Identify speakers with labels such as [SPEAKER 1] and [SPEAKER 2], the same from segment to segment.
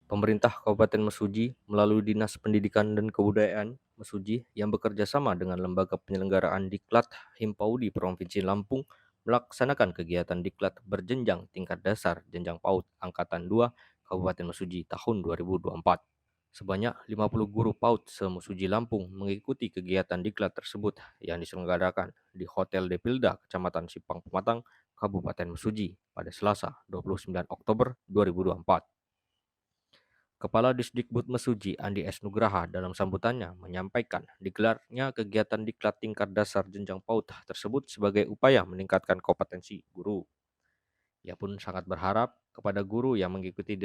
[SPEAKER 1] Pemerintah Kabupaten Mesuji melalui Dinas Pendidikan dan Kebudayaan Mesuji yang bekerja sama dengan Lembaga Penyelenggaraan Diklat Himpaudi Provinsi Lampung melaksanakan kegiatan diklat berjenjang tingkat dasar jenjang PAUD Angkatan 2 Kabupaten Mesuji tahun 2024. Sebanyak 50 guru PAUD se-Mesuji Lampung mengikuti kegiatan diklat tersebut yang diselenggarakan di Hotel Depilda Kecamatan Sipang Pematang, Kabupaten Mesuji pada Selasa 29 Oktober 2024. Kepala Disdikbud Mesuji Andi S. Nugraha dalam sambutannya menyampaikan digelarnya kegiatan diklat tingkat dasar jenjang PAUD tersebut sebagai upaya meningkatkan kompetensi guru. Ia pun sangat berharap kepada guru yang mengikuti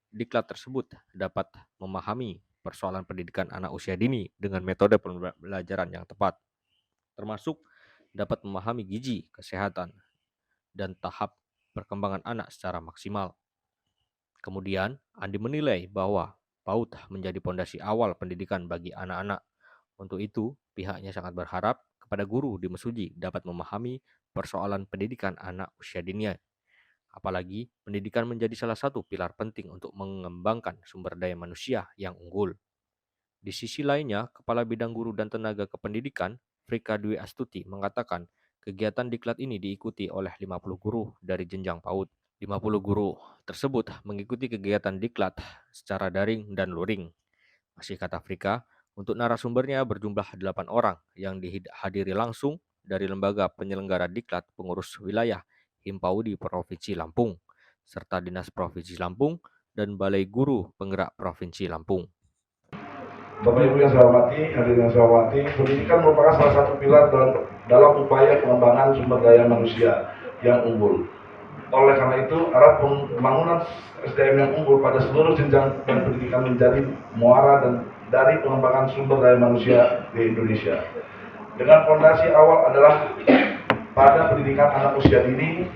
[SPEAKER 1] diklat tersebut dapat memahami persoalan pendidikan anak usia dini dengan metode pembelajaran yang tepat, termasuk dapat memahami gizi, kesehatan, dan tahap perkembangan anak secara maksimal. Kemudian, Andi menilai bahwa PAUD menjadi pondasi awal pendidikan bagi anak-anak. Untuk itu, pihaknya sangat berharap kepada guru di Mesuji dapat memahami persoalan pendidikan anak usia dini. Apalagi, pendidikan menjadi salah satu pilar penting untuk mengembangkan sumber daya manusia yang unggul. Di sisi lainnya, Kepala Bidang Guru dan Tenaga Kependidikan, Frika Dwi Astuti, mengatakan kegiatan diklat ini diikuti oleh 50 guru dari jenjang PAUD. 50 guru tersebut mengikuti kegiatan diklat secara daring dan luring. Masih kata Frika, untuk narasumbernya berjumlah 8 orang yang dihadiri langsung dari Lembaga Penyelenggara Diklat Pengurus Wilayah Himpaudi Provinsi Lampung, serta Dinas Provinsi Lampung dan Balai Guru Penggerak Provinsi Lampung.
[SPEAKER 2] Bapak Ibu yang saya hormati, hadirin yang saya hormati, pendidikan merupakan salah satu pilar dalam upaya pengembangan sumber daya manusia yang unggul. Oleh karena itu, arah pembangunan SDM yang unggul pada seluruh jenjang dan pendidikan menjadi muara dan dari pengembangan sumber daya manusia di Indonesia. Dengan fondasi awal adalah pada pendidikan anak usia dini.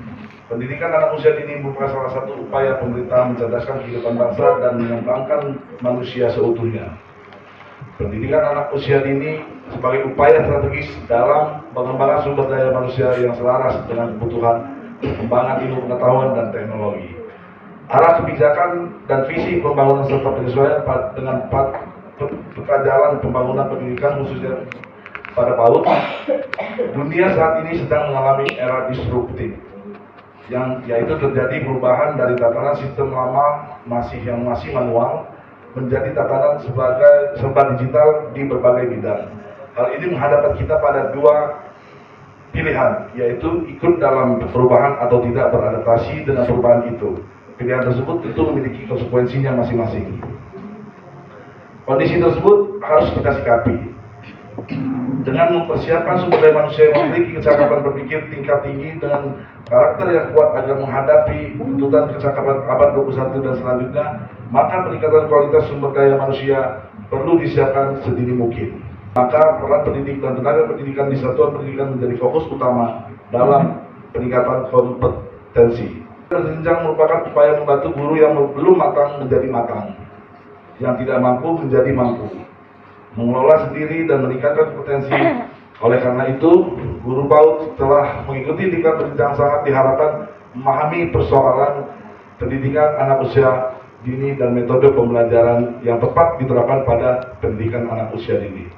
[SPEAKER 2] Pendidikan anak usia dini merupakan salah satu upaya pemerintah mencerdaskan kehidupan bangsa dan mengembangkan manusia seutuhnya. Pendidikan anak usia dini sebagai upaya strategis dalam pengembangan sumber daya manusia yang selaras dengan kebutuhan pengembangan ilmu pengetahuan dan teknologi. Arah kebijakan dan visi pembangunan serta penyesuaian dengan peta jalan pembangunan pendidikan khususnya pada PAUD. Dunia saat ini sedang mengalami era disruptif, yaitu terjadi perubahan dari tatanan sistem lama yang masih manual menjadi tatanan serba digital di berbagai bidang. Hal ini menghadapkan kita pada dua pilihan, yaitu ikut dalam perubahan atau tidak beradaptasi dengan perubahan itu. Pilihan tersebut tentu memiliki konsekuensinya masing-masing. Kondisi tersebut harus kita sikapi dengan mempersiapkan sumber daya manusia yang memiliki kecakapan berpikir tingkat tinggi dengan karakter yang kuat agar menghadapi tuntutan kecakapan abad 21 dan selanjutnya. Maka peningkatan kualitas sumber daya manusia perlu disiapkan sedini mungkin. Maka peran pendidik dan tenaga pendidikan di satuan pendidikan menjadi fokus utama dalam peningkatan kompetensi. Jenjang merupakan upaya membantu guru yang belum matang menjadi matang, yang tidak mampu menjadi mampu, mengelola sendiri dan meningkatkan kompetensi. Oleh karena itu, guru PAUD telah mengikuti diklat berjenjang sangat diharapkan memahami persoalan pendidikan anak usia dini dan metode pembelajaran yang tepat diterapkan pada pendidikan anak usia dini.